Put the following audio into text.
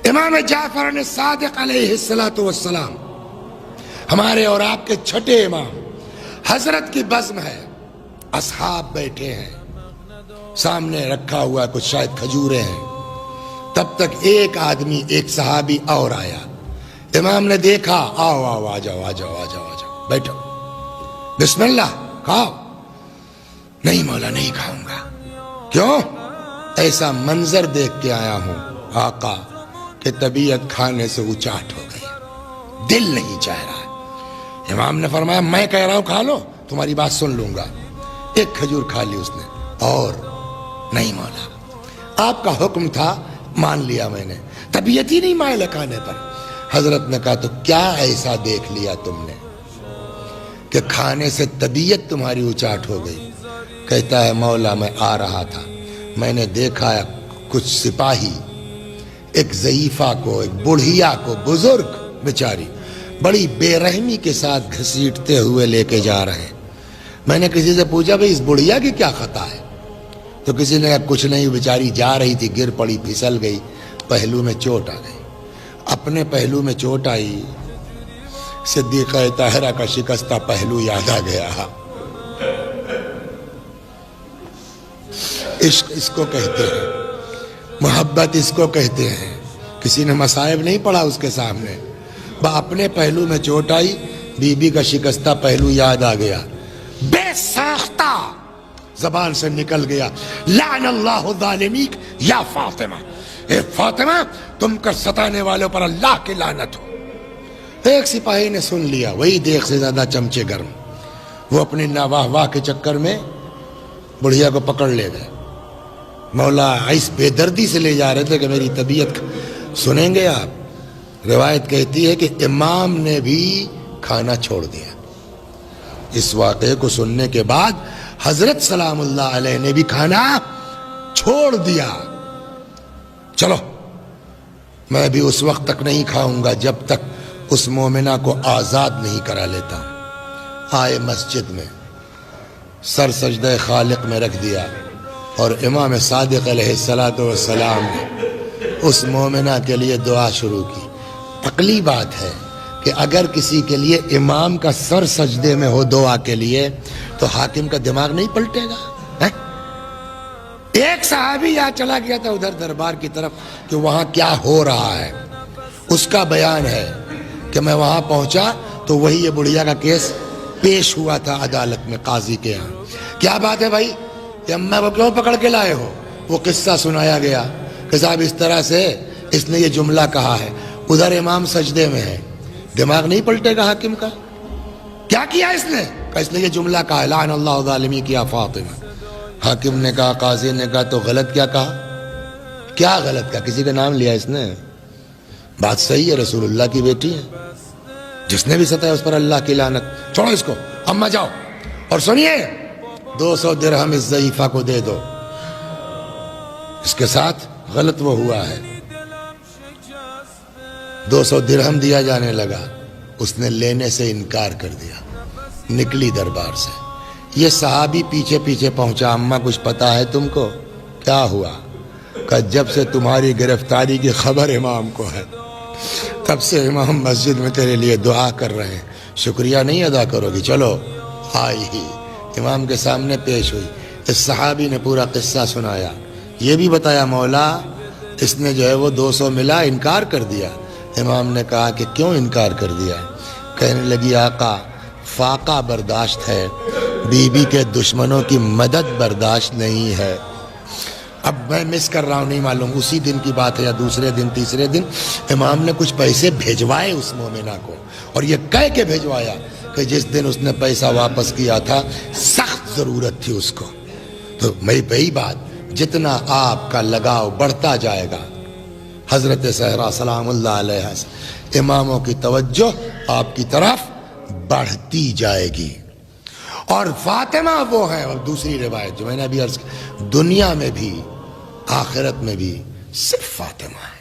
امام جعفر صادق علیہ السلام ہمارے اور آپ کے چھٹے امام، حضرت کی بزم ہے، اصحاب بیٹھے ہیں، سامنے رکھا ہوا کچھ شاید کھجورے ہیں، تب تک ایک آدمی، ایک صحابی اور آیا۔ امام نے دیکھا، آؤ آؤ آ جاؤ آ جاؤ آ جاؤ آ جاؤ، بیٹھو، بسم اللہ، کھاؤ۔ نہیں مولا نہیں کھاؤں گا۔ کیوں؟ ایسا منظر دیکھ کے آیا ہوں آقا کہ طبیعت کھانے سے اچاٹ ہو گئی، دل نہیں چاہ رہا ہے۔ امام نے فرمایا میں کہہ رہا ہوں کھا لو، تمہاری بات سن لوں گا۔ ایک کھجور کھا لی اس نے، اور نہیں مولا، آپ کا حکم تھا، مان لیا میں نے، طبیعت ہی نہیں مائل کھانے پر۔ حضرت نے کہا تو کیا ایسا دیکھ لیا تم نے کہ کھانے سے طبیعت تمہاری اچاٹ ہو گئی؟ کہتا ہے مولا میں آ رہا تھا، میں نے دیکھا کچھ سپاہی ایک ضعیفہ کو، ایک بڑھیا کو، بزرگ بیچاری بڑی بے رحمی کے ساتھ گھسیٹتے ہوئے لے کے جا رہے ہیں۔ میں نے کسی سے پوچھا بھئی اس بڑھیا کی کیا خطا ہے؟ تو کسی نے کہا کچھ نہیں، بیچاری جا رہی تھی، گر پڑی، پھسل گئی، پہلو میں چوٹ آ گئی۔ اپنے پہلو میں چوٹ آئی، صدیقہ طاہرہ کا شکستہ پہلو یاد آ گیا۔ عشق اس کو کہتے ہیں، محبت اس کو کہتے ہیں۔ کسی نے مصائب نہیں پڑھا اس کے سامنے، اپنے پہلو میں چوٹ آئی، بی بی کا شکستہ پہلو یاد آ گیا، بے ساختہ زبان سے نکل گیا، لعن اللہ الظالمین یا فاطمہ، اے فاطمہ تم کر ستانے والوں پر اللہ کی لعنت ہو۔ ایک سپاہی نے سن لیا، وہی دیکھ سے زیادہ چمچے گرم، وہ اپنی واہ واہ کے چکر میں بڑھیا کو پکڑ لے گئے۔ مولا اس بے دردی سے لے جا رہے تھے کہ میری طبیعت سنیں گے آپ؟ روایت کہتی ہے کہ امام نے بھی کھانا چھوڑ دیا۔ اس واقعے کو سننے کے بعد حضرت سلام اللہ علیہ نے بھی کھانا چھوڑ دیا۔ چلو میں بھی اس وقت تک نہیں کھاؤں گا جب تک اس مومنہ کو آزاد نہیں کرا لیتا ہوں۔ آئے مسجد میں، سر سجدہ خالق میں رکھ دیا، اور امام صادق علیہ السلام نے اس مومنہ کے لیے دعا شروع کی۔ عقلی بات ہے کہ اگر کسی کے لیے امام کا سر سجدے میں ہو دعا کے لیے تو حاکم کا دماغ نہیں پلٹے گا؟ ایک صحابی یہاں چلا گیا تھا ادھر دربار کی طرف کہ وہاں کیا ہو رہا ہے، اس کا بیان ہے کہ میں وہاں پہنچا تو وہی یہ بڑھیا کا کیس پیش ہوا تھا عدالت میں قاضی کے ہاں۔ کیا بات ہے بھائی، کہ اماں کو کیوں پکڑ کے لائے ہو؟ وہ قصہ سنایا گیا کہ صاحب اس طرح سے اس نے یہ جملہ کہا ہے، ادھر امام سجدے میں ہے، دماغ نہیں پلٹے گا حاکم کا؟ کیا کیا اس نے؟ کہ اس نے یہ جملہ کہا، لعن اللہ الظالمین یا فاطمہ۔ حاکم نے کہا، قاضی نے کہا تو غلط کیا کہا؟ کیا غلط کہا؟ کسی کا نام لیا اس نے؟ بات صحیح ہے، رسول اللہ کی بیٹی ہے، جس نے بھی ستایا اس پر اللہ کی لعنت۔ چھوڑو اس کو، اماں جاؤ اور سنیے 200 درہم اس ضعیفہ کو دے دو، اس کے ساتھ غلط وہ ہوا ہے۔ 200 درہم دیا جانے لگا، اس نے لینے سے انکار کر دیا، نکلی دربار سے۔ یہ صحابی پیچھے پیچھے پہنچا، اماں کچھ پتا ہے تم کو؟ کیا ہوا؟ کہ جب سے تمہاری گرفتاری کی خبر امام کو ہے تب سے امام مسجد میں تیرے لیے دعا کر رہے ہیں، شکریہ نہیں ادا کرو گی؟ چلو آئی ہی امام کے سامنے پیش ہوئی۔ اس صحابی نے پورا قصہ سنایا، یہ بھی بتایا مولا اس نے جو ہے وہ 200 ملا، انکار کر دیا۔ امام نے کہا کہ کیوں انکار کر دیا؟ کہنے لگی آقا فاقہ برداشت ہے، بی بی کے دشمنوں کی مدد برداشت نہیں ہے۔ اب میں مس کر رہا ہوں، نہیں معلوم اسی دن کی بات ہے یا دوسرے دن تیسرے دن، امام نے کچھ پیسے بھیجوائے اس مومنہ کو، اور یہ کہہ کے بھیجوایا کہ جس دن اس نے پیسہ واپس کیا تھا سخت ضرورت تھی اس کو۔ تو میری بھئی بات، جتنا آپ کا لگاؤ بڑھتا جائے گا، حضرت زہرا سلام اللہ علیہ اماموں کی توجہ آپ کی طرف بڑھتی جائے گی۔ اور فاطمہ وہ ہے، اور دوسری روایت جو میں نے ابھی عرض کی، دنیا میں بھی آخرت میں بھی صرف فاطمہ ہے۔